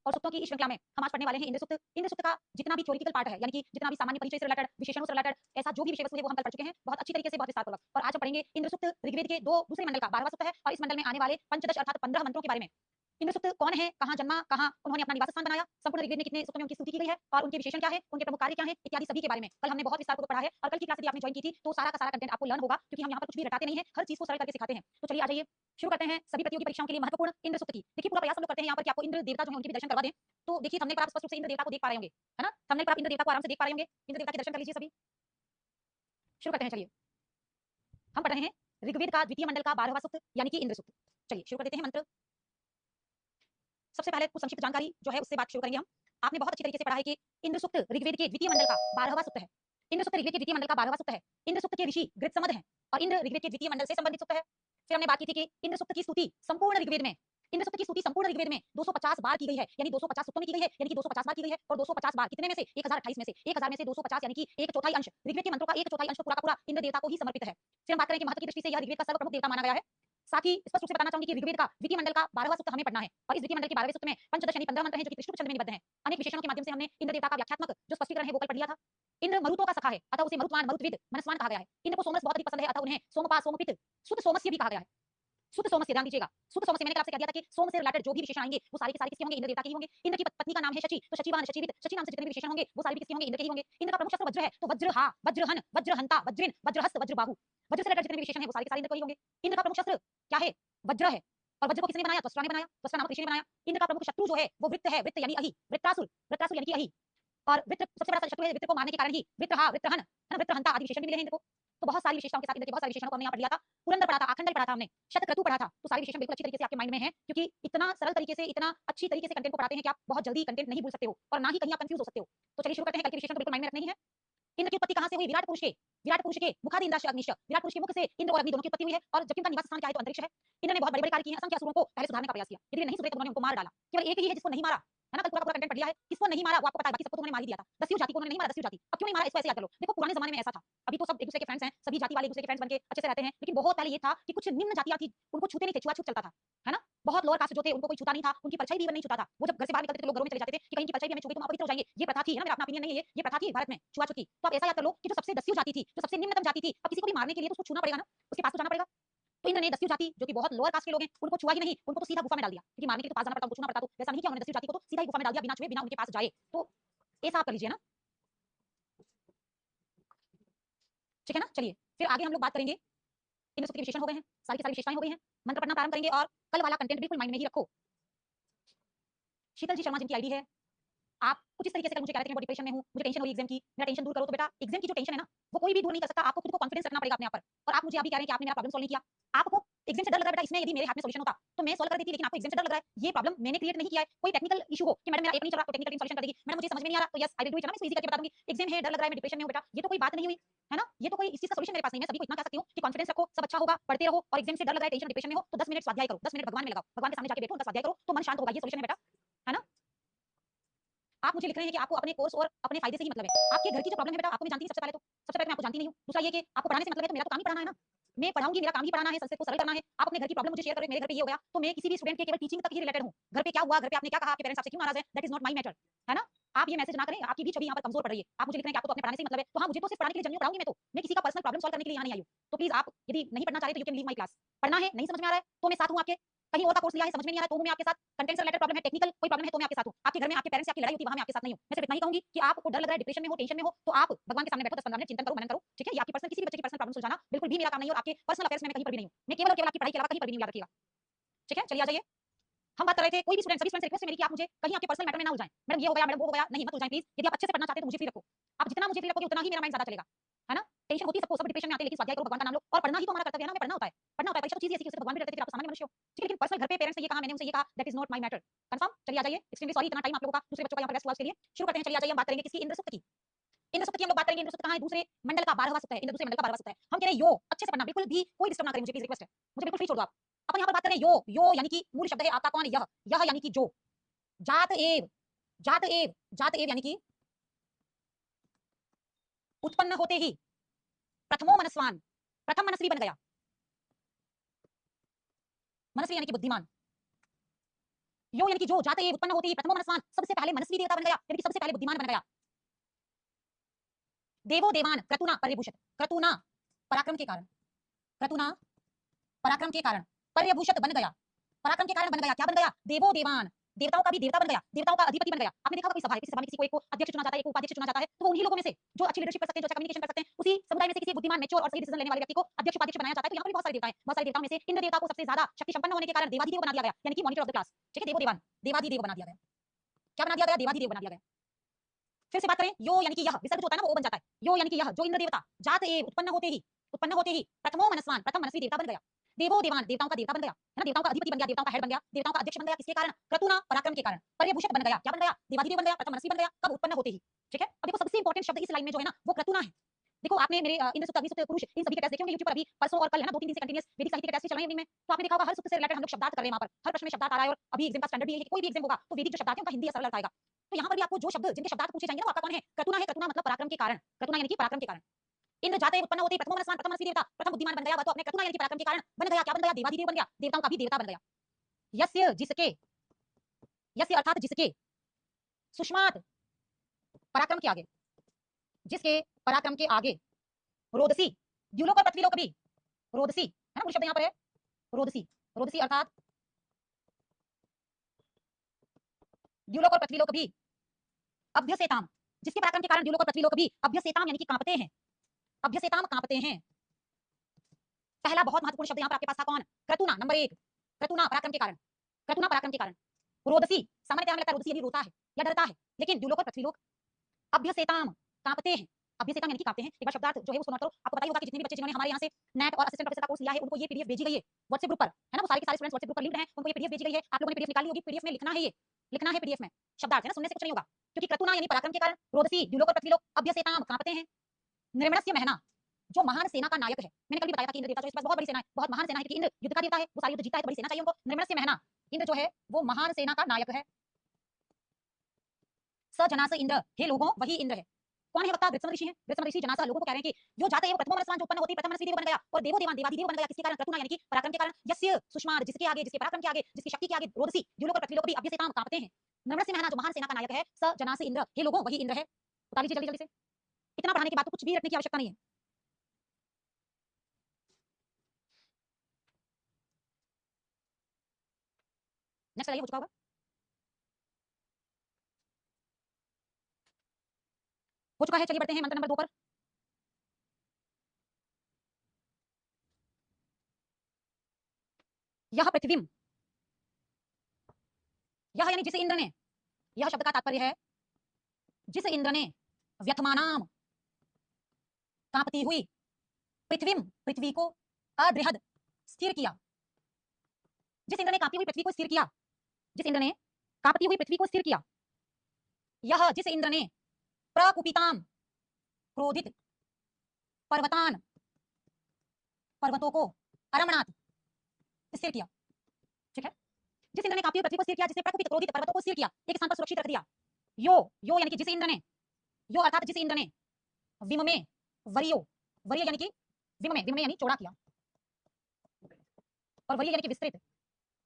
और सुक्तों की इस श्रृंखला में हम आज पढ़ने वाले हैं इंद्र सुक्त। इंद्र सुक्त का जितना भी थ्योरेटिकल पार्ट है, यानी कि जितना भी सामान्य परिचय से रिलेटेड, विशेषणों से रिलेटेड, ऐसा जो भी विषय वस्तु है वो हम कल पढ़ चुके हैं बहुत अच्छी तरीके से, बहुत विस्तारपूर्वक। और आज हम पढ़ेंगे इंद्र सुक्त ऋग्वेद के दूसरे मंडल का 12वां सुक्त है और इस मंडल में आने वाले पंचदश अर्थात 15 मंत्रों के बारे में। इंद्र सुक्त कौन है, कहां जन्मा, कहां उन्होंने अपना निवास स्थान बनाया, संपूर्ण ऋग्वेद में कितने सुक्तों में उनकी स्तुति की गई है और उनके विशेषण क्या है, उनके प्रमुख कार्य क्या है, इत्यादि सभी के बारे में कल हमने बहुत विस्तारपूर्वक पढ़ा है। और कल की क्लास यदि आपने ज्वाइन की थी तो सारा का सारा कंटेंट आपको लर्न होगा, क्योंकि हम यहाँ पर कुछ भी रटाते नहीं है, हर चीज को सरल करके सिखाते हैं। तो चलिए आ जाइए, शुरू करते हैं सभी प्रतियोगी परीक्षाओं के लिए महत्वपूर्ण इंद्र सुक्त की। देखिए पूरा प्रयास हम लोग करते हैं यहाँ पर कि आपको इंद्र देवता जो है उनके भी दर्शन करवा दें। तो देखिए थंबनेल पर आप स्पष्ट रूप से इंद्र देवता को देख पा रहे होंगे, है ना। थंबनेल पर आप इंद्र देवता को आराम से देख पा रहे होंगे। इंद्र देवता के दर्शन कर लीजिए सभी। शुरू करते हैं, चलिए हम पढ़ रहे हैं ऋग्वेद का द्वितीय मंडल का 12वां सुक्त यानी कि इंद्र सुक्त। चलिए शुरू कर देते हैं मंत्र। सबसे पहले कुछ संक्षिप्त जानकारी जो है उससे बात शुरू करेंगे हम। आपने बहुत अच्छी तरीके से पढ़ा है कि इंद्र सुक्त ऋग्वेद के द्वितीय मंडल का 12वां सुक्त है। इंद्र सुक्त ऋग्वेद के द्वितीय मंडल का 12वां सुक्त है। इंद्र सुक्त के ऋषि गृत्समद हैं और इंद्र ऋग्वेद के द्वितीय मंडल से संबंधित सुक्त है। फिर हमने बात की थी कि इंद्र सुक्त की स्तुति संपूर्ण ऋग्वेद में, इंद्र सुक्त की स्तुति संपूर्ण ऋग्वेद में 250 बार की गई है, यानी 250 सुक्तों में की गई है, यानी कि 250 बार की गई है। और 250 बार कितने में से, 1028 में से, 1000 में से 250 यानी कि एक चौथाई अंश ऋग्वेद के मंत्रों का एक चौथाई अंश पूरा का पूरा इंद्र देवता को ही समर्पित है। फिर हम बात करें कि महत्व की दृष्टि से यह ऋग्वेद का सर्वप्रमुख देवता माना गया है। साथ ही स्पष्ट रूप से बताना चाहूंगी कि ऋग्वेद का द्वितीय मंडल का 12वां सुक्त हमें पढ़ना है और इस द्वितीय मंडल के 12वें सुक्त में पंचदश यानी 15 मंत्र हैं जो कि त्रिशुल छंद में निबद्ध हैं। अनेक विशेषणों के माध्यम से हमने इंद्र देवता का व्याख्यात्मक जो स्पष्टीकरण है वो कल पढ़ लिया था। इंद्र मरुतों का सखा है अतः उसे मरुत्वान, मरुतविद, मनस्वान कहा गया है। इंद्र को सोमरस बहुत अधिक पसंद है अतः उन्हें सोमपा, सोमपित, सुत सोमस्य भी कहा गया है। सुत सोमस्य, ध्यान दीजिएगा, सुत सोमस्य मैंने आपसे कह दिया था कि सोम से रिलेटेड जो भी विशेषण आएंगे वो सारे के सारे किसके होंगे, इंद्र देवता के ही होंगे। इंद्र की पत्नी का नाम है शची, तो शचीवान, शचीवित, शची नाम से जितने भी विशेषण होंगे वो सारे भी किसके होंगे, इंद्र के ही होंगे। इंद्र का प्रमुख शस्त्र वज्र है तो वज्रहा, वज्रहन, वज्रहंता, वज्रिन, वज्रहस्त, वज्रबाहु, वज्र से रिलेटेड जितने भी विशेषण है वो सारे के सारे इंद्र को ही होंगे। इंद्र का प्रमुख शस्त्र क्या है, वज्र है। और वज्र को किसने बनाया, त्वष्टा ने बनाया, त्वष्टा नामक ऋषि ने बनाया। इंद्र का प्रमुख शत्रु जो है वो वृत्त है, वृत्त यानी अहि, वृत्रासुर, वृत्रासुर यानी कि अहि। और वृत्त सबसे बड़ा शत्रु है, वृत्त को मारने के कारण ही वृत्रहा, वृत्रहन, है ना, वृत्रहंता आदि विशेषण भी मिले हैं इंद्र को। तो बहुत सारी विशेषताओं के साथ इंद्र के बहुत सारे विशेषणों को हमने यहाँ पढ़ लिया था। पुरंदर पढ़ा था, आखंडल पढ़ा था हमने, शतक्रतु पढ़ा था। तो सारे विशेषण बिल्कुल अच्छी तरीके से आपके माइंड में है, क्योंकि इतना सरल तरीके से, इतना अच्छी तरीके से कंटेंट को पढ़ाते हैं कि आप बहुत जल्दी कंटेंट नहीं भूल सकते हो और ना ही कहीं आप कंफ्यूज हो सकते हो। तो चलिए शुरू करते हैं, कल के विशेषण तो बिल्कुल माइंड में रखने ही है। इंद्र की उत्पत्ति कहां से हुई, विराट पुरुष के, विराट पुरुष के मुखादि इंद्राश अग्निश, विराट पुरुष के मुख से इंद्र और अग्नि दोनों की उत्पत्ति हुई है। और जबकि उनका निवास स्थान क्या है तो अंतरिक्ष है। इंद्र ने बहुत बड़े बड़े कार्य किए हैं, असंख्य असुरों को पहले सुधारने का प्रयास किया, यदि नहीं सुधरे तो उन्होंने उनको मार डाला। केवल एक ही है जिसको नहीं मारा, है ना। कल पूरा पूरा कंटेंट पढ़ लिया है, किसको नहीं मारा वो आपको पता है, बाकी सबको तो उन्होंने मार ही दिया था। दस्यु जाति को उन्होंने नहीं मारा, दस्यु जाति अब क्यों नहीं मारा इसको ऐसे याद कर लो। देखो पुराने जमाने में ऐसा था, अभी तो सब एक दूसरे के फ्रेंड्स हैं, सभी जाति वाले एक दूसरे के फ्रेंड्स बनके अच्छे से रहते हैं, लेकिन बहुत पहले ये था कि कुछ निम्न जातियां थी उनको छूते नहीं थे, छुआछूत चलता था, है ना। बहुत लोअर कास्ट जो थे उनको कोई छूता नहीं था, उनकी परछाई भी नहीं छूता था। वो जब घर से बाहर निकलते थे लोग घरों में चले जाते थे कि कहीं की परछाई भी हमें छू गई तो हम अपवित्र हो जाएंगे। ये प्रथा थी, है ना, मेरा अपना ओपिनियन नहीं है, ये प्रथा थी भारत में छुआछूत की। तो आप ऐसा याद कर लो कि जो सबसे दस्यु जाति थी, जो सबसे निम्नतम जाति थी, अब किसी को भी मारने के लिए तो उसको छूना पड़ेगा ना, उसके पास तो जाना पड़ेगा। तो इंद्र ने दस्यु जाति जो कि बहुत लोअर कास्ट के लोग हैं उनको छुआ ही नहीं, उनको तो सीधा गुफा में डाल दिया, क्योंकि मारने के लिए तो पास जाना पड़ता, उनको छूना पड़ता। तो वैसा नहीं किया उन्होंने, दस्यु जाति को तो सीधा ही गुफा में डाल दिया, बिना छुए, बिना उनके पास जाए। तो ऐसा आप कर लीजिए ना, ठीक है ना। चलिए फिर आगे हम लोग बात करेंगे, इंद्र सुक्त के विशेषण हो गए हैं, सारी की सारी विशेषताएं हो गई हैं, मंत्र पढ़ना प्रारंभ करेंगे और कल वाला कंटेंट बिल्कुल माइंड में ही रखो। शीतल जी शर्मा जिनकी आईडी है, आप कुछ इस तरीके से मुझे कह रहे थे मैं डिप्रेशन में हूं, मुझे टेंशन हो रही है एग्जाम की, मेरा टेंशन दूर करो। तो बेटा एग्जाम की जो टेंशन है ना वो कोई भी दूर नहीं कर सकता, आपको खुद को कॉन्फिडेंस रखना पड़ेगा अपने आप पर। और आप मुझे अभी कह रहे हैं कि आपने मेरा प्रॉब्लम सॉल्व नहीं किया, आपको एग्जाम से डर लग रहा है बेटा, इसमें यदि मेरे हाथ में सॉल्यूशन होता तो मैं सॉल्व कर देती, लेकिन आपको एग्जाम से डर लग रहा है। ये प्रॉब्लम मैंने क्रिएट नहीं किया है, कोई टेक्निकल इशू हो कि मैडम मेरा एक नहीं चल रहा तो टेक्निकल टीम सॉल्यूशन कर देगी, मैडम मुझे समझ में नहीं आ रहा तो yes I will do it, मैं इसको इजी करके बता दूंगी। एग्जाम है, डर लग रहा है, मैं डिप्रेशन में हूं बेटा, ये तो कोई बात नहीं हुई, है ना। ये तो कोई इस चीज का सॉल्यूशन मेरे पास नहीं है। मैं सभी को इतना कह सकती हूँ कि कॉन्फिडेंस रखो, सब अच्छा होगा, पढ़ते रहो। और एग्जाम से डर लग रहा है, टेंशन डिप्रेशन में हो तो 10 मिनट स्वाध्याय करो, 10 मिनट भगवान में लगाओ, भगवान के सामने जाके बैठो, उनका स्वाध्याय करो तो मन शांत होगा। ये सॉल्यूशन है बेटा, है ना। आप मुझे लिख रहे हैं कि आपको अपने कोर्स और अपने फायदे से ही मतलब है, आपके घर की जो प्रॉब्लम है बेटा आपको मैं जानती नहीं। सबसे पहले मैं आपको जानती नहीं हूँ। दूसरा ये कि आपको पढ़ाने से मतलब है तो मेरा तो काम ही पढ़ाना है ना, मैं पढ़ाऊंगी, मेरा काम ही पढ़ाना है, संस्कृत को सरल करना है। आप अपने घर की प्रॉब्लम मुझे शेयर करो, मेरे घर पे ये हो गया, तो मैं किसी भी स्टूडेंट के केवल टीचिंग तक ही रिलेटेड हूँ। घर पे क्या हुआ, घर पे आपने क्या कहा, आपके पेरेंट्स आपसे क्यों नाराज है, that is not my matter, है ना। आप ये मैसेज ना करें, आपकी भी छवि यहाँ पर कमजोर पड़ रही है। आप मुझे लिख रहे हैं कि आपको तो अपने पढ़ाने से मतलब है, तो हाँ मुझे तो सिर्फ पढ़ाने के लिए जन्म पढ़ाऊंगी, मैं किसी का पर्सनल प्रॉब्लम सॉल्व करने के लिए यहाँ नहीं आई हूँ। तो प्लीज आप यदि नहीं पढ़ना चाहते तो you can leave my class. पढ़ना है, नहीं समझ में आ रहा है तो मैं साथ हूँ आपके, कहीं और का कोर्स लिया है समझ में नहीं आ रहा तो हूं मैं आपके साथ, कंटेंट से रिलेटेड प्रॉब्लम है, टेक्निकल कोई प्रॉब्लम है तो मैं आपके साथ हूं। आपके घर में आपके पेरेंट्स से आपकी लड़ाई होती है, वहां मैं आपके साथ नहीं हूं। मैं सिर्फ इतना ही कहूंगी कि आपको डर लग रहा है, डिप्रेशन में हो, टेंशन में हो, तो आप भगवान के सामने बैठो, 10-15 मिनट चिंतन करो, मनन करो, ठीक है। ये आपकी पर्सनल किसी भी बच्चे की पर्सनल प्रॉब्लम सुलझाना बिल्कुल भी मेरा काम नहीं है और आपके पर्सनल अफेयर्स में मैं कहीं पर भी नहीं हूं। मैं केवल और केवल आपकी पढ़ाई के अलावा कहीं पर भी नहीं, याद रखिएगा, ठीक है। चलिए आ जाइए, हम बात कर रहे थे कोई भी स्टूडेंट, सभी स्टूडेंट से रिक्वेस्ट है मेरी कि आप मुझे कहीं आपके पर्सनल मैटर में ना उलझाएं। मैडम ये हो गया, मैडम वो हो गया, नहीं मत उलझाएं प्लीज। यदि आप अच्छे से पढ़ना चाहते हैं तो मुझे फ्री रखो, आप जितना मुझे फ्री रखोगे उतना ही मेरा माइंड ज्यादा चलेगा, है ना। टेंशन होती है सबको, सब डिप्रेशन में आते हैं, लेकिन स्वाध्याय करो, भगवान का नाम लो और पढ़ना ही तो हमारा कर्तव्य है ना, हमें पढ़ना होता है, पढ़ना होता है। परीक्षा तो चीज ऐसी कि भगवान भी रहते थे, आप सामान्य मनुष्य हो, ठीक है। लेकिन पर्सनल घर पे पेरेंट्स ने ये कहा, मैंने उनसे ये कहा, that is not my matter, confirm. चलिए आ जाइए, एक्सट्रीमली सॉरी इतना टाइम आप लोगों का दूसरे बच्चों का यहाँ पर रेस्ट के लिए। शुरू करते हैं, चलिए आ जाइए, हम बात करेंगे किसकी, इंद्र सुक्त की। इंद्र सुक्त की हम लोग बात करेंगे। इंद्र सुक्त कहां है, दूसरे मंडल का 12वां सुक्त है, इंद्र दूसरे मंडल का 12वां सुक्त है। हम कह रहे हैं यो, अच्छे से पढ़ना, बिल्कुल भी कोई डिस्टर्ब ना करें मुझे, प्लीज रिक्वेस्ट है, मुझे बिल्कुल फ्री छोड़ दो आप। अपन यहाँ पर बात करें यो, यो यानी कि मूल शब्द है आपका कौन, यह यानी कि जो, जात एव, जात एव, जात एव यानी कि उत्पन्न होते ही, प्रथमो मनस्वान, प्रथम मनस्वी बन गया, मनस्वी यानी कि बुद्धिमान, यो यानी कि जो जाते उत्पन्न होते ही प्रथमो मनस्वान सबसे पहले मनस्वी देवता बन गया, यानी कि सबसे पहले बुद्धिमान बन गया। देवो देवान क्रतुना पर्यभूषित, क्रतुना पराक्रम के कारण, क्रतुना पराक्रम के कारण पर्यभूषित बन गया, पराक्रम के कारण बन गया, क्या बन गया? देवो देवान, देवताओं का भी देवता बन गया, देवताओं का अधिपति बन गया। आपने देखा होगा किसी सभा है, किसी सभा में किसी को एक को अध्यक्ष चुना जाता है, एक को उपाध्यक्ष चुना जाता है, तो वो उन्हीं लोगों में से जो अच्छी लीडरशिप कर सकते हैं, जो अच्छा कम्युनिकेशन कर सकते हैं, उसी समुदाय में से किसी बुद्धिमान, मैच्योर और सही डिसीजन लेने वाले व्यक्ति को अध्यक्ष उपाध्यक्ष बनाया जाता है। तो यहाँ पर भी बहुत सारे देवता हैं, बहुत सारे देवताओं में से इंद्र देवता को सबसे ज्यादा शक्ति संपन्न होने के कारण देवाधिदेव बना दिया गया, यानी कि मॉनिटर ऑफ द क्लास। ठीक है, देवो देवान, देवाधिदेव बना दिया गया। क्या बना दिया गया? देवाधिदेव बना दिया गया। फिर से बात करें, यो यानी कि यह विसर्ग जो होता है ना वो बन जाता है, यो यानी कि यह जो इंद्र देवता जात ए उत्पन्न होते ही प्रथमो मनस्वान, प्रथम मनस्वी देवता बन गया। देवो देवान, देवताओं का देवता बन गया, है ना, देवताओं का अधिपति बन गया, देवताओं का हेड बन गया, देवताओं का अध्यक्ष बन गया, किसके कारण? क्रतुना पराक्रम के कारण। पर्यभूषित बन गया, क्या बन गया? देवाधिदेव बन गया, प्रथम मनस्वी बन गया, कब? उत्पन्न होते ही। ठीक है, अब देखो सबसे इंपॉर्टेंट शब्द इस लाइन में जो है ना वो क्रतुना है। देखो आपने मेरे इंद्र सुक्त, अग्नि सुक्त, पुरुष इन सभी के टेस्ट देखे होंगे यूट्यूब पर, अभी परसों और कल है ना 2-3 दिन से कंटीन्यूअस वैदिक साहित्य के टेस्ट चल रहे हैं इवनिंग में। तो आपने देखा होगा हर सुक्त से रिलेटेड हम लोग शब्दार्थ कर रहे हैं, वहां पर हर प्रश्न में शब्दार्थ आ रहा है, और अभी एग्जाम का स्टैंडर्ड भी है कि कोई भी एग्जाम होगा तो वैदिक जो शब्दार्थ है उनका हिंदी या सरल अर्थ आएगा। तो यहाँ पर भी आपको जो शब्द जिनके शब्दार्थ पूछे जाएंगे ना वो आपका कौन है? क्रतुना है। क्रतुना मतलब पराक्रम के कारण, क्रतुना यानी कि पराक्रम के कारण। इंद्र जाते उत्पन्न होते प्रथम मनस्वान, प्रथम मनस्वी देवता, प्रथम बुद्धिमान बन गया, वह तो अपने क्रतुना यानी कि पराक्रम के कारण बन गया, क्या बन गया? देवाधिदेव बन गया, देवताओं का भी देवता बन गया। यस्य जिसके, यस्य अर्थात जिसके, सुष्मात पराक्रम के आगे, जिसके पराक्रम के आगे, रोदसी, द्युलोक और पृथ्वीलोक भी, रोदसी है ना, मूल शब्द यहाँ पर है रोदसी, रोदसी अर्थात द्युलोक और पृथ्वीलोक भी अभ्यसेताम, जिसके पराक्रम के कारण द्युलोक और पृथ्वीलोक भी अभ्यसेताम यानी कि कांपते हैं, अभ्यसेताम कांपते हैं। पहला बहुत महत्वपूर्ण शब्द यहाँ पर आपके पास था कौन? क्रतुना, नंबर 1, क्रतुना पराक्रम के कारण, क्रतुना पराक्रम के कारण। रोदसी, सामान्यतः हमें लगता है रोदसी अभी रोता है या डरता है, लेकिन द्युलोक और पृथ्वीलोक अभ्यसेताम कांपते हैं, अभ्यसेताम यानी कि कांपते हैं। एक बार शब्दार्थ जो है उसको नोट करो। आपको पता ही होगा कि जितने भी बच्चे जिन्होंने हमारे यहाँ से नेट और असिस्टेंट प्रोफेसर का कोर्स लिया है उनको ये पीडीएफ भेजी गई है व्हाट्सएप ग्रुप पर, है ना, वो सारे के सारे स्टूडेंट्स व्हाट्सएप ग्रुप पर लिंक्ड हैं, उनको ये पीडीएफ भेजी गई है। आप लोगों ने पीडीएफ निकाली होगी, पीडीएफ में लिखना है, ये लिखना है पीडीएफ में शब्दार्थ, है ना, सुनने से कुछ नहीं होगा। क्योंकि क्रतुना यानी पराक्रम के कारण, रोदसी द्युलोक और पृथ्वीलोक अभ्यसेताम कांपते हैं। निर्मणस्य महना, जो महान सेना का नायक है, मैंने कल भी बताया था कि इंद्र देवता जो इसके पास बहुत बड़ी सेना है, बहुत महान सेना है, क्योंकि इंद्र युद्ध का देवता है, वो सारी युद्ध जीता है तो बड़ी सेना चाहिए उनको। निर्मणस्य महना, इंद्र जो है वो महान सेना का नायक है। स जनास इंद्र, हे लोगों वही इंद्र है। कौन है वक्ता? वृषम ऋषि है। वृषम ऋषि जनासा लोगों को कह रहे हैं कि जो जाते हैं वो प्रथम मनस्वान जो उत्पन्न होती है, प्रथम मनस्वी देव बन गया, और देवो देवान देवाधिदेव बन गया, किसके कारण? क्रतुना यानी कि पराक्रम के कारण। यस्य सुष्माद, जिसके आगे, जिसके पराक्रम के आगे, जिसकी शक्ति के आगे, रोदसी द्युलोक और पृथ्वीलोक भी अभ्यसेताम कांपते हैं। नम्रस्य महना, जो महान सेना का नायक है। स जनास इंद्र, हे लोगों वही इंद्र है। बता लीजिए जल्दी जल्दी से, इतना पढ़ाने के बाद तो कुछ भी रखने की आवश्यकता नहीं है। नेक्स्ट आइए, हो चुका होगा। हो चुका है, चलिए बढ़ते हैं मंत्र नंबर 2 पर। यह पृथ्वी, यह यानी जिस इंद्र ने, यह शब्द का तात्पर्य है जिस इंद्र ने व्यथमानाम कांपती हुई पृथ्वी, पृथ्वी को अदृहद स्थिर किया, जिस इंद्र ने कांपती हुई पृथ्वी को स्थिर किया, जिस इंद्र ने कांपती हुई पृथ्वी को स्थिर किया, यह जिस इंद्र ने प्रकुपिताम क्रोधित पर्वतान, पर्वतों को अरमणात स्थिर किया। ठीक है, जिस इंद्र ने कांपती हुई पृथ्वी को स्थिर किया, जिसने प्रकुपित क्रोधित पर्वतों को स्थिर किया, एक स्थान पर सुरक्षित रख दिया। यो यानी कि जिस इंद्र ने, यो अर्थात जिस इंद्र ने विम में वरियो, वरिय यानी कि विम में यानी चौड़ा किया, और वरिय यानी कि विस्तृत,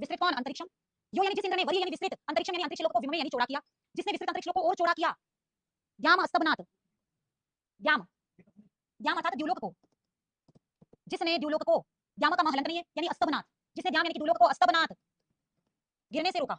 विस्तृत कौन? अंतरिक्षम। यो यानी जिस इंद्र ने, वरिय यानी विस्तृत, अंतरिक्षम यानी अंतरिक्ष लोक को विम में यानी चौड़ा किया, जिसने विस्तृत अंतरिक्ष लोक को और चौड़ा किया। याम अस्तबनाथ, याम, याम अर्थात द्युलोक को, जिसने द्युलोक को, याम का महलंत नहीं है यानी अस्तबनाथ, जिसने याम यानी कि द्युलोक को अस्तबनाथ गिरने से रोका।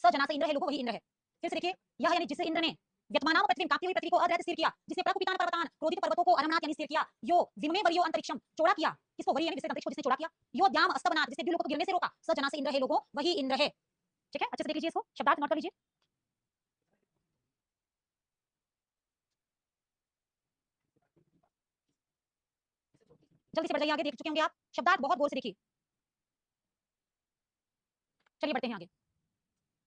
स जनास इंद्र, है लोगों वही इंद्र है। फिर से देखिए, यह यानी जिस इंद्र ने व्यथमानाम पृथ्वी, कांपती हुई पृथ्वी को अदृहद स्थिर किया, जिसने प्रकुपितान पर्वतान, क्रोधित पर्वतों को अरमणात यानी स्थिर किया। यो विमे वरियो अंतरिक्षम, चौड़ा किया, किसको? वरिय यानी विस्तृत अंतरिक्ष को जिसने चौड़ा किया। यो द्याम अस्तबनाथ, जिसने द्युलोक को गिरने से रोका। स जनास इंद्र, है लोगों वही इंद्र है। ठीक है, अच्छे से देख लीजिए इसको, शब्दार्थ नोट कर लीजिए। जल्दी से बढ़ जाइए आगे, देख चुके होंगे आप शब्दार्थ, बहुत गौर से देखिए। चलिए बढ़ते हैं आगे।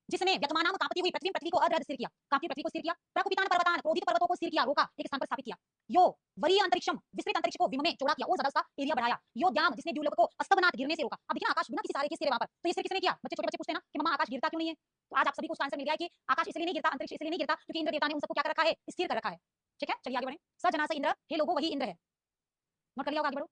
जिसने व्यथमानाम कांपती हुई पृथ्वी, पृथ्वी को अदृहद स्थिर किया, कांपती पृथ्वी को स्थिर किया। प्रकुपितान पर्वतान, क्रोधित पर्वतों को स्थिर किया, रोका, एक स्थान पर स्थापित किया। यो वरीय अंतरिक्षम, विस्तृत अंतरिक्ष को विम में चौड़ा किया, और ज्यादा उसका एरिया बढ़ाया। यो द्याम, जिसने द्युलोक को अस्तबनाथ गिरने से रोका। अब देखिए ना, आकाश बिना किसी सहारे के स्थिर है वहां पर, तो ये सिर्फ किसने किया? बच्चे, छोटे बच्चे पूछते हैं ना कि मम्मा आकाश गिरता क्यों नहीं है, तो आज आप सभी को उसका आंसर मिल गया है कि आकाश इसलिए नहीं गिरता, अंतरिक्ष इसलिए नहीं गिरता क्योंकि इंद्र देवता ने उन सबको क्या कर रखा है? स्थिर कर रखा है। ठीक है, चलिए आगे बढ़े। स जनास इंद्र, हे लोगों वही इंद्र है। नोट कर लिया होगा, आगे बढ़ो।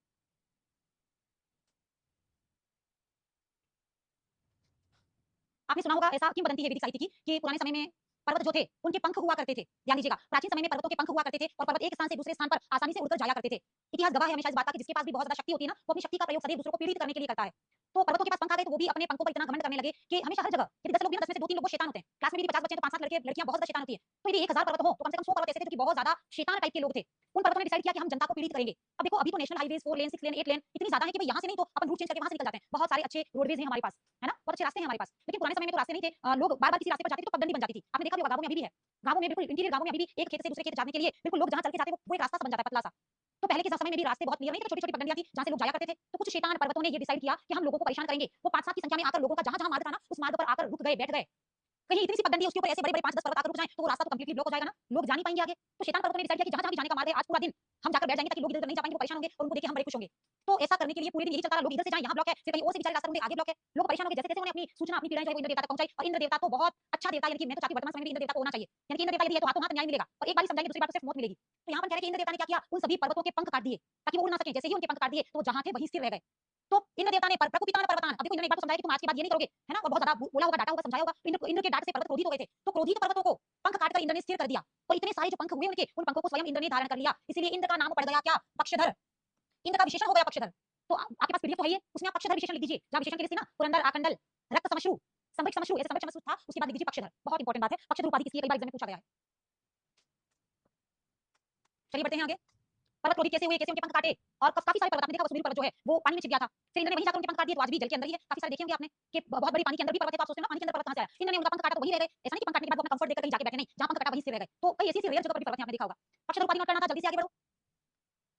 आपने सुना होगा ऐसा किंवदंती है वैदिक साहित्य की कि पुराने समय में पर्वत जो थे उनके पंख हुआ करते थे। ध्यान दीजिएगा, प्राचीन समय में पर्वतों के पंख हुआ करते थे और पर्वत एक स्थान से दूसरे स्थान पर आसानी से उड़कर जाया करते थे। इतिहास गवाह है हमेशा इस बात का कि जिसके पास भी बहुत ज्यादा शक्ति होती है ना, वो अपनी शक्ति का प्रयोग सदैव दूसरों को पीड़ित करने के लिए करता है। तो पर्वतों के पास पंख आ गए तो वो भी अपने पंखों पर इतना घमंड करने लगे कि हमेशा हर जगह यदि 10 लोग भी 10 में से 2-3 लोग वो शैतान होते हैं। क्लास में भी 50 बच्चे हैं तो 5-7 लड़के लड़कियां बहुत ज्यादा शैतान होती है। तो यदि 1000 पर्वत हो तो कम से कम 100 पर्वत ऐसे थे जो कि बहुत ज्यादा शैतान टाइप के लोग थे। उन पर्वतों ने डिसाइड किया कि हम जनता को पीड़ित करेंगे। अब देखो अभी तो नेशनल हाईवेज 4 लेन 6 लेन 8 लेन इतनी ज्यादा है कि भाई यहाँ से नहीं तो अपन रूट चेंज करके वहां से निकल जाते हैं। बहुत सारे अच्छे रोडवेज हैं हमारे पास, है ना, बहुत अच्छे रास्ते हैं हमारे पास। लेकिन पुराने समय में तो रास्ते नहीं थे। लोग बार बार किसी रास्ते पर जाते थे तो पगडंडी बन जाती थी। आपने देखा भी होगा, गांवों में अभी भी है। गांवों में बिल्कुल इंटीरियर गांवों में अभी भी एक खेत से दूसरे खेत जाने के लिए बिल्कुल लोग जहां चल के जाते हैं वो एक रास्ता बन जाता है पतला सा। तो पहले के समय में भी रास्ते बहुत क्लियर नहीं थे, छोटी छोटी पगडंडियां थी जहां से लोग जाया करते थे। तो कुछ शैतान पर्वतों ने ये डिसाइड किया कि हम लोगों को परेशान करेंगे। वो 5-7 की संख्या में आकर लोगों का जहां जहां मार्ग था ना उस मार्ग पर आकर रुक गए, बैठ गए। कहीं इतनी सी पगडंडी है उसके ऊपर ऐसे बड़े-बड़े 5-10 पर्वत आकर रुक जाएं तो वो रास्ता तो कंप्लीटली ब्लॉक हो जाएगा ना, लोग जा नहीं पाएंगे आगे। तो शैतान पर्वतों ने डिसाइड किया कि जहां-जहां भी जाने का मार्ग है आज पूरा दिन हम जाकर बैठ जाएंगे ताकि लोग इधर-उधर नहीं जा पाएंगे, वो परेशान होंगे और उनको देख के हम बड़े खुश होंगे। तो ऐसा करने के लिए पूरे दिन यही चलता रहा, लोग इधर से जाएं यहाँ ब्लॉक है, फिर कहीं और से भी चले रास्ता ढूंढे आगे ब्लॉक है, लोग परेशान हो गए। जैसे-जैसे उन्होंने अपनी सूचना अपनी पीड़ाएं जो है वो इंद्र देवता तक पहुंचाई और इंद्र देवता तो बहुत अच्छा देवता, यानी कि मैं तो चाहती हूं वर्तमान समय में भी इंद्र देवता को होना चाहिए। यानी कि इंद्र देवता यदि है तो हाथों-हाथ न्याय मिलेगा और एक बार ही समझाएंगे दूसरी बार तो सिर्फ मौत मिलेगी। तो यहाँ पर कह रहे हैं कि इंद्र देवता ने क्या किया, उन सभी पर्वतों के पंख काट दिए ताकि वो उड़ ना सकें। जैसे ही उनके पंख काट दिए तो जहां थे वहीं स्थिर रह गए। तो इंद्र देवता ने प्रकोपितान पर्वतान, अब देखो इंद्र ने एक बार तो समझाया कि तुम आज के बाद ये नहीं करोगे, है ना, और बहुत ज्यादा बोला होगा, डांटा होगा, समझाया होगा। तो इंद्र के डांट से पर्वत क्रोधित हो गए थे। तो क्रोधित पर्वतों को पंख काटकर इंद्र ने स्थिर कर दिया और इतने सारे जो पंख हुए उनके उन पंखों को स्वयं इंद्र ने धारण कर लिया। इसीलिए इंद्र का नाम पड़ गया क्या, पक्षधर। इंद्र का विशेषण हो गया पक्षधर। तो आपके पास पीडीएफ तो है ही, उसमें आप पक्षधर विशेषण लिख दीजिए। जहां विशेषण की लिस्ट थी ना, पुरंदर, आकंडल, रक्त समश्रु, संवृक समश्रु, ऐसे संवृक समश्रु था, उसके बाद लिख दीजिए पक्षधर। बहुत इंपॉर्टेंट बात है, पक्षधर उपाधि किसी कई बार एग्जाम में पूछा गया है। चलिए बढ़ते हैं आगे। पर्वत क्रोधित कैसे हुए, कैसे उनके पंख काटे। और काफी सारे पर्वत आपने देखा, वसुमेरु पर्वत जो है वो पानी में छिप गया था, फिर इंद्र ने वहीं जाकर उनके पंख काट दिए, तो आज भी जल के अंदर ही है। काफी सारे देखे होंगे आपने कि बहुत बड़ी पानी के अंदर भी पर्वत है, तो आप सोचते हैं ना पानी के अंदर पर्वत कहां से आया। इंद्र ने उनका पंख काटा तो वहीं रह गए। ऐसा नहीं कि पंख काटने के बाद वो अपना कंफर्ट देकर कहीं जाके बैठे, नहीं, जहां पंख काटा वहीं स्थिर रह गए। तो कई ऐसी रेयर जगह पर भी पर्वत है, आपने देखा होगा। अक्षर उपाधि नोट करना था, जल्दी से आगे बढ़ो।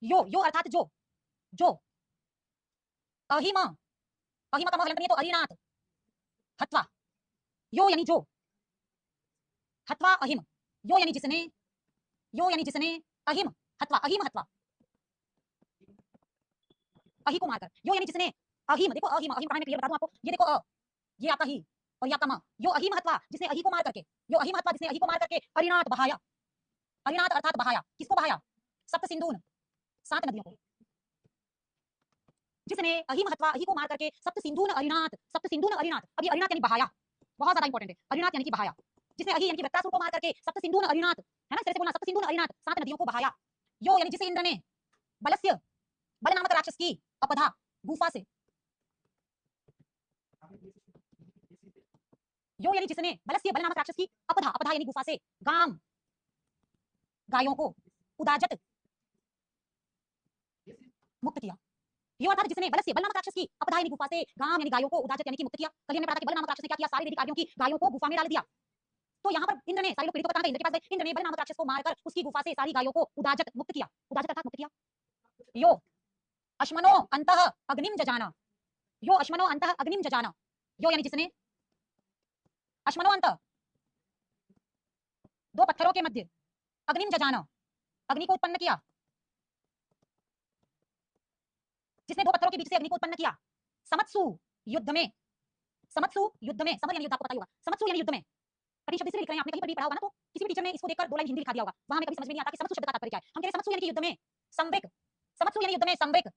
यो यो अर्थात जो, जो अहिमा, अहिमा का म हलंत नहीं है तो अरिनाथ, हत्वा, यो यानी जो, हत्वा अहिम, यो यानी जिसने, यो यानी जिसने, अहिम हत्वा, अहिम हत्वा, अहि को मारकर, यो यानी जिसने, अहिम, देखो अहिम, अहिम कहां में क्लियर बता दूं आपको, ये देखो ये आपका ही और ये आपका म, यो अहिम हत्वा जिसने अहि को मार करके, यो अहिम हत्वा जिसने अहि को मार करके अरिनाथ बहाया। अरिनाथ अर्थात बहाया, किसको बहाया, सप्त सिंधून, 7 नदियों को। जिसने अहिम हत्वा, अहि को मार करके सप्त सिंधून अरिनाथ, सप्त सिंधून अरिनाथ, अब ये अरिनाथ यानी बहाया, बहुत ज्यादा इंपॉर्टेंट है, अरिनाथ यानी कि बहाया। जिसने अहि यानी कि वृत्तासुर को मार करके सप्त सिंधून अरिनाथ, है ना, इस तरह से बोलना, सप्त सिंधून अरिनाथ, 7 नदियों को बहाया। यो यानी जिसे इंद्र ने बलस्य, बल नामक राक्षस की अपधा, गुफा से, यो यानी जिसने बलस्य, बल नामक राक्षस की अपधा, अपधा यानी गुफा से, गाम, गायों को, उदाजत, मुक्त किया। यो अर्थात जिसने बलस्य, बल नामक राक्षस की अपधा यानी गुफा से, गाम यानी गायों को, उदाजत यानी कि मुक्त किया। कल हमने पढ़ा था कि बल नामक राक्षस ने क्या किया, सारी वैदिक आर्यों की गायों को गुफा में डाल दिया। तो यहाँ पर इंद्र ने सारे लोग पीड़ितों को इंद्र के पास गए, इंद्र ने बल नामक राक्षस को मारकर उसकी गुफा से सारी गायों को उदाजत मुक्त किया, उदाजत अर्थात मुक्त किया। यो अश्मनो अंतः अग्निम जजाना, यो अश्मनो अंतः अग्निम जजाना, यो यानी जिसने अश्मनो अंत, 2 पत्थरों के मध्य, अग्निम जजाना, अग्नि को उत्पन्न किया, जिसने 2 पत्थरों के बीच से अग्नि को उत्पन्न किया। समत्सु युद्ध में, समत्सु युद्ध में, समर यानी युद्ध, आपको पता ही होगा, समत्सु यानी युद्ध में। कठिन शब्द इसलिए लिख रहे हैं, आपने कहीं पर भी पढ़ा होगा ना, तो किसी भी टीचर ने इसको देखकर 2 लाइन हिंदी लिखा दिया होगा, वहां हमें कभी समझ में नहीं आता कि समत्सु शब्द का तात्पर्य क्या है। हम कह रहे हैं समत्सु यानी कि युद्ध में संवेग, समत्सु यानी युद्ध में संवेग,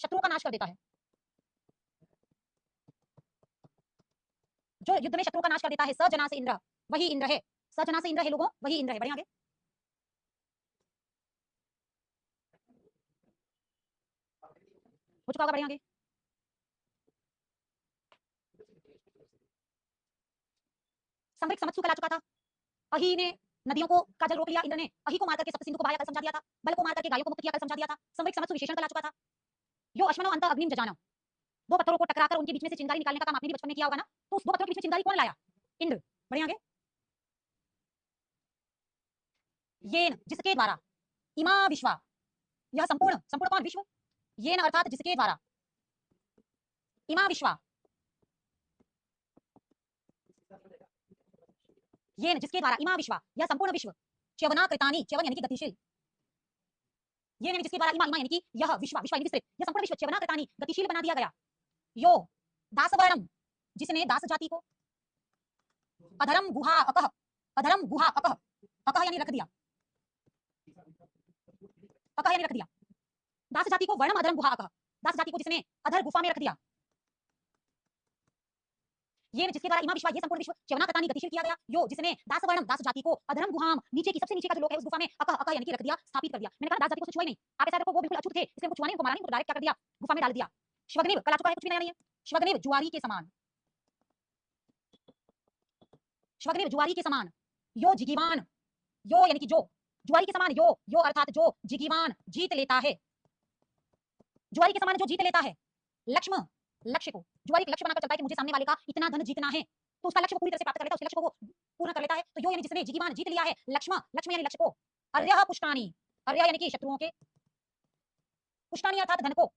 शत्रुओं का नाश कर देता है, जो युद्ध में शत्रुओं का नाश कर देता है। सजना से इंद्र, वही इंद्र है, सजना से इंद्र है लोगों, वही इंद्र है। बढ़िया आगे, हो चुका होगा, बढ़िया आगे। संवेग समत्सु का ला चुका था, अहि ने नदियों को का जल रोक लिया, इंद्र ने अहि को मार करके सप्त सिंधु को बहाया कल समझा दिया था, बल को मार करके गायों को मुक्त किया कल समझा दिया था, संवेग समत्सु विशेषण का ला चुका था। यो अश्मनो अंत अग्निम जजाना, 2 पत्थरों को टकराकर उनके बीच में से चिंगारी निकालने का काम आपने भी बचपन में किया होगा ना, तो उस 2 पत्थरों के बीच में चिंगारी कौन लाया, इंद्र। बढ़िया आगे, येन जिसके द्वारा, इमा विश्वा, यह संपूर्ण, संपूर्ण कौन, विश्व, येन अर्थात जिसके द्वारा, इमा विश्वा, येन जिसके द्वारा, इमा विश्वा यह संपूर्ण विश्व, च्यवना कृतानि, च्यवन यानी कि गतिशील, ये यानी जिसके द्वारा, इमा, इमा यानी कि यह विश्वा, विश्वा यानी विस्तृत, यह संपूर्ण विश्व च्यवना कृतानि गतिशील बना दिया गया। यो दासवर्णम जिसने दास जाति को, अधरम गुहा अकह, अधरम गुहा अकह, अकह यानी रख दिया, अकह यानी रख दिया, दास जाति को वर्णम अधरम गुहा अकह, दास जाति को जिसने अधर गुफा में रख दिया। ये जिसके द्वारा इमा विश्वा ये संपूर्ण विश्व च्यवना कथानी गतिशील किया गया, यो जिसने दास वर्णम दास जाति को अधर्म गुहाम नीचे की सबसे नीचे का जो लोग है उस गुफा में अका अका यानी कि रख दिया, स्थापित कर दिया। मैंने कहा दास जाति को छुआ ही नहीं, आप ऐसा देखो वो बिल्कुल अछूत थे, इसलिए उनको छुआ नहीं, उनको मारा नहीं, उनको डायरेक्ट क्या कर दिया, गुफा में डाल दिया। श्वग्निव कल आ चुका है, कुछ भी नया नहीं है। श्वग्निव जुआरी के समान, श्वग्निव जुआरी के समान, यो जिगीवान, यो यानी कि जो, जुआरी के समान यो अर्थात जो जिगीवान जीत लेता है, जुआरी के समान जो जीत लेता है, लक्ष्म लक्ष्य को, जुआरी लक्ष्य बनाकर चलता है कि मुझे सामने वाले का इतना धन जीतना है, तो उसका लक्ष्य को पूरी तरह से प्राप्त कर लेता है, उस लक्ष्य को वो पूर्ण कर लेता है। तो यो यानी जिसने जिगीवान जीत लिया है, लक्ष्म लक्ष्म यानी लक्ष्य को, अर्यः पुष्टानी, अर्य यानी कि शत्रुओं के, पुष्टानी अर्थात धन को,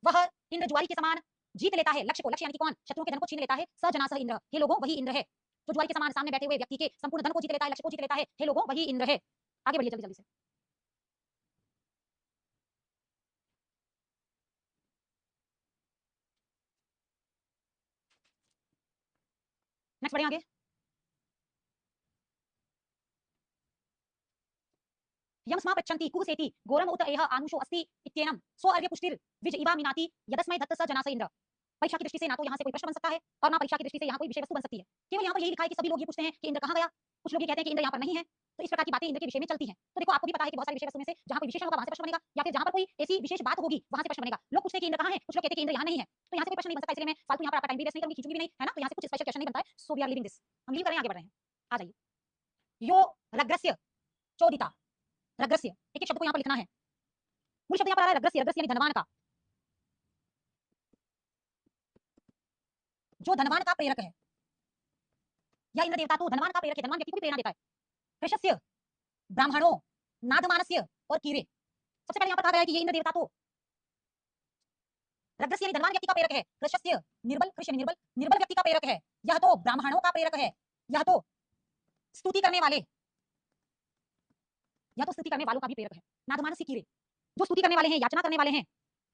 वह इंद्र जुआरी के समान जीत लेता है लक्ष्य को, लक्ष्य यानी कि कौन, शत्रुओं के धन को छीन लेता है। स जना स इंद्र, हे लोगों वही इंद्र है जो जुआरी के समान सामने बैठे हुए व्यक्ति के संपूर्ण धन को जीत लेता है, लक्ष्य को जीत लेता है, हे लोगों वही इंद्र है। आगे बढ़िए जल्दी जल्दी से। नेक्स्ट बढ़े आगे। यम स्मा पृच्छन्ति कुसेति गोरम उत एह आनुषो अस्ति इत्येनम सो अर्य पुष्टिर विज इवा मिनाति यदस्मै दत्त स जना स इंद्र। परीक्षा की दृष्टि से ना तो यहाँ से कोई प्रश्न बन सकता है और ना परीक्षा की दृष्टि से यहाँ कोई विषय वस्तु बन सकती है। केवल यहाँ पर यही लिखा है कि सभी लोग ये पूछते हैं कि इंद्र कहाँ गया, कुछ लोग ये कहते हैं कि इंद्र यहाँ पर नहीं है। तो इस प्रकार की बातें इंद्र के विषय में चलती हैं। तो देखो आपको भी पता है कि बहुत सारे विषय वस्तु में से जहाँ कोई विशेषण होगा वहां से प्रश्न बनेगा, या फिर जहाँ पर कोई ऐसी विशेष बात होगी वहां से प्रश्न बनेगा। लोग पूछते हैं कि इंद्र कहाँ है, कुछ लोग कहते हैं कि इंद्र यहाँ नहीं है, तो यहाँ से कोई प्रश्न नहीं बन सकता। इसलिए मैं फालतू यहाँ पर आपका टाइम भी वेस्ट नहीं करूंगी, खींचूंगी भी नहीं, है ना। तो यहाँ से कुछ स्पेशल क्वेश्चन नहीं बनता है। So we are living this, हम लीव कर रहे हैं, आगे बढ़ रहे हैं। आ जाइए। यो रग्रस्य चोदिता, रग्रस्य एक एक शब्द को यहाँ पर लिखना है। मूल शब्द यहाँ पर आ रहा है रग्रस्य, रग्रस्य यानी धनवान का, जो धनवान का प्रेरक है, या इंद्र देवता तो धनवान का प्रेरक है, धनवान व्यक्ति को भी प्रेरणा देता है। कृशस्य, ब्राह्मणों, नादमानस्य और कीरे। सबसे पहले यहाँ पर कहा गया है कि ये इंद्र देवता तो रग्रस्य यानी धनवान व्यक्ति का प्रेरक है, कृशस्य निर्बल, कृष्ण निर्बल, निर्बल व्यक्ति का प्रेरक है, यह तो ब्राह्मणों का प्रेरक है, यह तो स्तुति करने वाले, यह तो स्तुति करने वालों का भी प्रेरक है। नादमानस्य कीरे, जो स्तुति करने वाले हैं, याचना करने वाले हैं,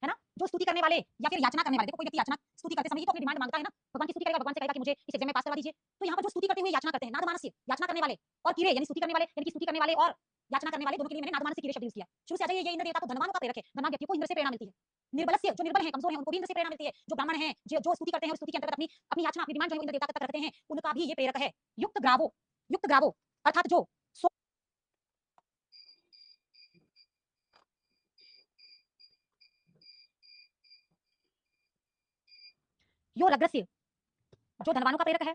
है ना, जो स्तुति करने वाले या फिर याचना करने वाले। देखो कोई व्यक्ति याचना स्तुति करते समय ही तो अपनी डिमांड मांगता है ना, भगवान की स्तुति करेगा, भगवान से कहेगा कि मुझे इस एग्जाम में पास करवा दीजिए। तो यहाँ पर जो स्तुति करते हुए याचना करते हैं, नादमानस्य याचना करने वाले, और कीरे यानी स्तुति करने वाले, यानी कि स्तुति करने वाले और याचना करने वाले दोनों के लिए मैंने नादमानस्य कीरे शब्द यूज किया। शुरू से आ जाइए, ये इंद्र देवता तो धनवानों का प्रेरक है, धनवान व्यक्ति को इंद्र से प्रेरणा मिलती है। निर्बलस्य जो निर्बल है, कमजोर है, उनको भी इंद्र से प्रेरणा मिलती है। जो ब्राह्मण है, जो स्तुति करते हैं, स्तुति के अंतर्गत अपनी अपनी याचना, अपनी डिमांड जो है इंद्र देवता तक रखते हैं, उनका भी ये प्रेरक है। युक्त ग्रावो, युक्त ग्रावो अर्थात जो यो रग्रस्य जो धनवानों का प्रेरक है,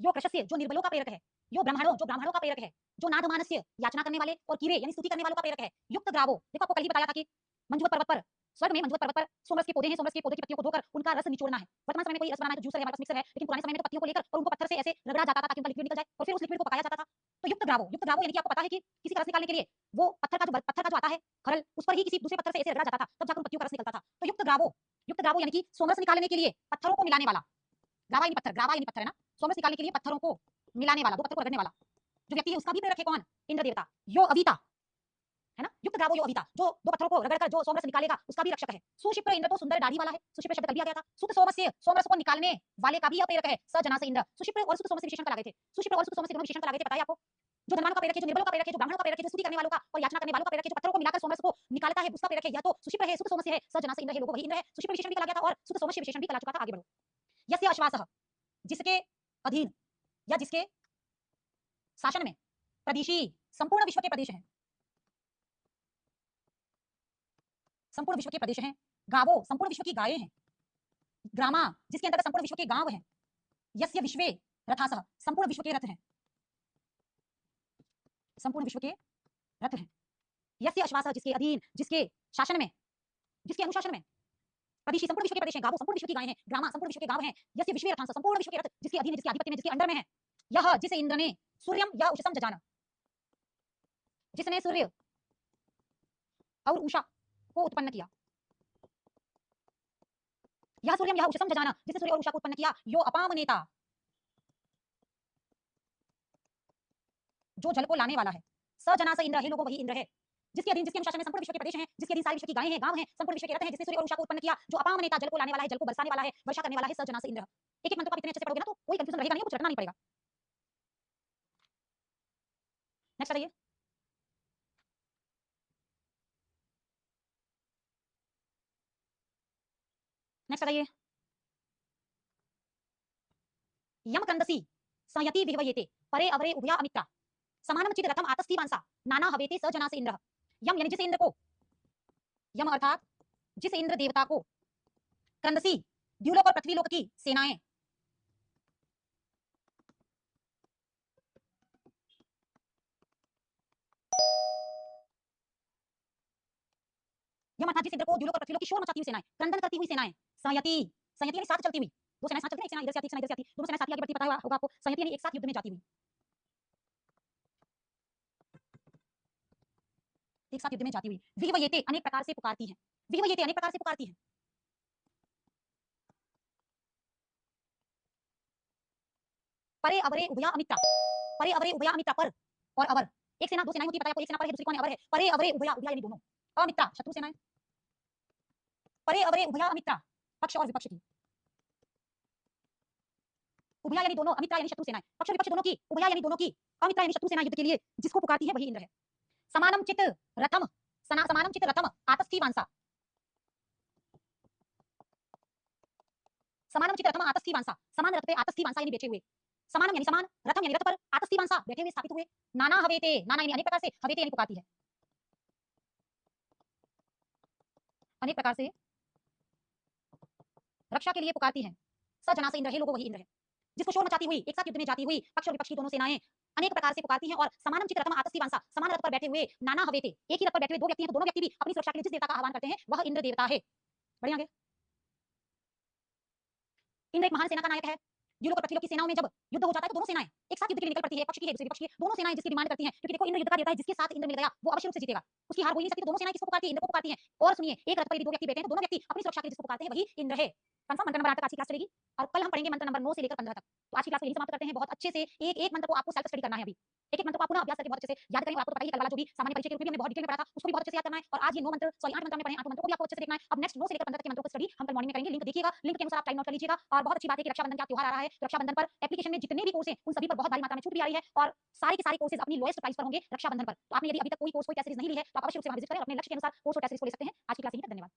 यो कृशस्य जो निर्बलों का प्रेरक है, यो ब्राह्मणों जो ब्राह्मणों का प्रेरक है, जो नादमानस्य याचना करने वाले और कीरे यानी स्तुति करने वालों का प्रेरक है। युक्त ग्रावो, देखो आपको कल ही बताया था कि मंजुवत पर्वत पर, स्वर्ग में मंजुवत पर्वत पर सोमरस के पौधे हैं, सोमरस के पौधे की पत्तियों को धोकर उनका रस निचोड़ना है। वर्तमान समय में कोई रस बनाना है तो जूसर है, हमारे पास मिक्सर है, लेकिन पुराने समय में तो पत्तियों को लेकर और उनको पत्थर से ऐसे रगड़ा जाता था ताकि उनका लिक्विड निकल जाए, और फिर उस लिक्विड को पकाया जाता था। तो युक्त ग्रावो यानी कि आपको पता है कि किसी का रस निकालने के लिए वो पत्थर का जो आता है खरल, उस पर ही किसी दूसरे पत्थर से ऐसे रगड़ा जाता था, तब जाकर पत्तियों का रस निकलता था। तो युक्त ग्रावो यानी कि सोमरस निकालने के लिए पत्थरों को मिलाने वाला, ग्रावा यानी पत्थर, ग्रावा यानी पत्थर है ना, सोमरस निकालने के लिए पत्थरों को मिलाने वाला, दो पत्थर को रगड़ने वाला जो व्यक्ति है उसका भी प्रेरक है कौन, इंद्र देवता। यो अविता, है ना, युक्त ग्रावो यो अविता, जो दो पत्थरों को रगड़कर जो सोमरस निकालेगा उसका भी रक्षक है। सुशिप्र इंद्र तो सुंदर दाढ़ी वाला है, सुशिप्र शब्द कर दिया गया था। सुत सोमस्य सोमरस को निकालने वाले का भी यह प्रेरक है, स जना से इंद्र। सुशिप्र और सुत सोमस्य विशेषण कर लागे थे, सुशिप्र और सुत सोमस्य दोनों विशेषण कर लागे थे, बताया आपको। जो धनवानों का प्रेरक है, जो निर्बलों का प्रेरक है, जो ब्राह्मणों का प्रेरक है, जो स्तुति करने वालों का और याचना करने वालों का प्रेरक है, जो पत्थरों को मिलाकर सोमरस को निकालता है उसका प्रेरक है, यह तो सुशिप्र है, सुत सोमस्य है, स जना से इंद्र है, लोगों वही इंद्र है। सुशिप्र विशेषण भी कहा गया था और सुत सोमस्य विशेषण भी कहा चुका था। आगे बढ़ो। यस्य अश्वासः जिसके अधीन या जिसके शासन में प्रदेशी संपूर्ण विश्व के प्रदेश हैं, संपूर्ण विश्व के प्रदेश हैं। गावो संपूर्ण विश्व की गायें हैं। ग्रामा जिसके अंतर्गत संपूर्ण विश्व के गांव हैं। यस्य विश्वे रथासः संपूर्ण विश्व के रथ हैं, संपूर्ण विश्व के रथ हैं। यस्य अश्वासः जिसके अधीन, जिसके शासन में, जिसके अनुशासन में प्रदेशी संपूर्ण विश्व के प्रदेश हैं। गावो संपूर्ण विश्व की गायें हैं, ग्रामा संपूर्ण विश्व के गांव हैं। यस्य विश्वे रथासः संपूर्ण विश्व के रथ जिसके अधीन, जिसके आधिपत्य में, जिसके अंडर में है। यह जिसे इंद्र ने सूर्यम या उषसम जजाना, जिसने सूर्य और उषा को उत्पन्न किया, यह सूर्यम यह उषसम जजाना जिसने सूर्य और उषा को उत्पन्न किया। यो अपाम नेता जो जल को लाने वाला है। स जना से इंद्र, हे लोगों वही इंद्र है जिसके अधीन, जिसके अनुशासन में संपूर्ण विश्व के प्रदेश हैं, जिसके अधीन सारी विश्व की गायें हैं, गांव हैं, संपूर्ण विश्व के रथ हैं, जिसने सूर्य और उषा को उत्पन्न किया, जो अपाम नेता जल को लाने वाला है, जल को बरसाने वाला है, वर्षा करने वाला है। स जना से इंद्र। एक एक मंत्र को आप इतने अच्छे से पढ़ोगे ना तो कोई कंफ्यूजन रहेगा नहीं, कुछ रटना नहीं पड़ेगा। नेक्स्ट आइए। नेक्स्ट आइए। यम क्रंदसी संयति विहवयेते परे अवरे उभया अमित्रा समानम चित रथम आतस्थी वांसा नाना हवेते स जना से इंद्र। यम यानी जिस इंद्र को, यम अर्थात जिस इंद्र देवता को, क्रंदसी द्युलोक और पृथ्वी लोक की सेनाएं, यम अर्थात जिस इंद्र को द्युलोक और पृथ्वी लोक की शोर मचाती हुई सेनाएं, क्रंदन करती हुई सेनाएं, संयति, संयति यानी साथ चलती हुई, दो सेनाएं साथ चलती हैं, एक सेना इधर से आती है, एक सेना इधर से आती है, दोनों सेनाएं साथ आगे बढ़ती है, पता होगा आपको। संयति यानी एक साथ युद्ध में जाती हुई, एक साथ युद्ध में जाती हुई। विहवयेते अनेक प्रकार से पुकारती हैं, विहवयेते अनेक प्रकार से पुकारती हैं। परे अवरे उभया अमित्रा, परे अवरे उभया अमित्रा, पर और अवर, एक सेना दो सेनाएं होती है, पता है आपको, एक सेना पर है, दूसरी कौन है, अवर है। परे अवरे उभया, उभया यानी दोनों, अमित्रा शत्रु सेनाएं, परे अवरे उभया अमित्रा पक्ष और विपक्ष की, उभया यानी दोनों, अमित्रा यानी शत्रु सेनाएं, पक्ष और विपक्ष दोनों की, उभया यानी दोनों की, अमित्रा यानी शत्रु सेना युद्ध के लिए जिसको पुकारती है वही इंद्र है। समानम चित रथम, समानम चित रथम आतस्थी वांसा, समानम चित रथम आतस्थी वांसा, समान रथ पे आतस्थी वांसा यानी बैठे हुए, समानम यानी समान, रथम यानी रथ पर, आतस्थी वांसा बैठे हुए स्थापित हुए, नाना हवेते, नाना यानी अनेक प्रकार से, हवेते यानी पुकारती है, अनेक प्रकार से रक्षा के लिए पुकारती है। स जना से इंद्र है, लोगों वही इंद्र है जिसको शोर मचाती हुई, एक साथ युद्ध में जाती हुई, पक्ष और विपक्ष की दोनों सेनाएं अनेक प्रकार से पुकारती हैं। और समानम चित रथम आतस्थी वांसा, समान रथ पर बैठे हुए, नाना हवेते, एक ही रथ पर बैठे हुए दो व्यक्ति हैं, तो दोनों व्यक्ति भी अपनी सुरक्षा के लिए जिस देवता का आह्वान करते हैं वह इंद्र देवता है। बढ़िया आगे। इंद्र एक महान सेना का नायक है। द्युलोक और पृथ्वीलोक की सेनाओं में जब युद्ध हो जाता है तो दोनों सेनाएं एक साथ युद्ध के लिए निकल पड़ती है, पक्ष की है दूसरी पक्ष की, दोनों सेनाएं जिसकी डिमांड करती हैं, क्योंकि देखो इंद्र युद्ध का देवता है, जिसके साथ इंद्र मिल गया वो अवश्य रूप से जीतेगा, उसकी हार हो ही नहीं सकती। तो दोनों सेनाएं किसको पुकारती है, इंद्र को पुकारती हैं। और सुनिए, एक रथ पर यदि दो व्यक्ति बैठे हैं तो दोनों व्यक्ति अपनी सुरक्षा के लिए जिसको पुकारते हैं वही इंद्र है। कंफर्म। मंत्र नंबर 8 तक आज की क्लास चलेगी और कल हम पढ़ेंगे मंत्र नंबर 9 से लेकर 15 तक। तो आज की क्लास को यही समाप्त करते हैं। बहुत अच्छे से एक एक मंत्र को आपको सेल्फ स्टडी करना है। अभी एक एक मंत्र को आप पुनः अभ्यास करके बहुत अच्छे से याद करें। और आपको पता ही है कल वाला जो भी सामान्य परिचय के रूप में हमने बहुत डिटेल में पढ़ा था उसको भी बहुत अच्छे से याद करना है। और आज ये 9 मंत्र, सॉरी 8 मंत्र हमने पढ़े, 8 मंत्र को भी आपको अच्छे से देखना है। अब नेक्स्ट 9 से लेकर 15 तक के मंत्रों को स्टडी हम कल मॉर्निंग में करेंगे। लिंक देखिएगा, लिंक के अनुसार आप टाइम नोट कर लीजिएगा। और बहुत अच्छी बात है कि रक्षाबंधन का त्योहार आ रहा है। रक्षाबंधन पर एप्लीकेशन में जितने भी कोर्स हैं उन सभी पर बहुत भारी मात्रा में छूट भी आ रही है और सारे के सारे कोर्सेज अपनी लोएस्ट प्राइस पर होंगे रक्षाबंधन पर। तो आपने यदि अभी तक कोई कोर्स कोई टेस्ट सीरीज नहीं ली है तो आप अवश्य रूप से वहां विजिट करें और अपने लक्ष्य के अनुसार कोर्स और टेस्ट सीरीज को ले सकते हैं। आज की क्लास यहीं तक, धन्यवाद।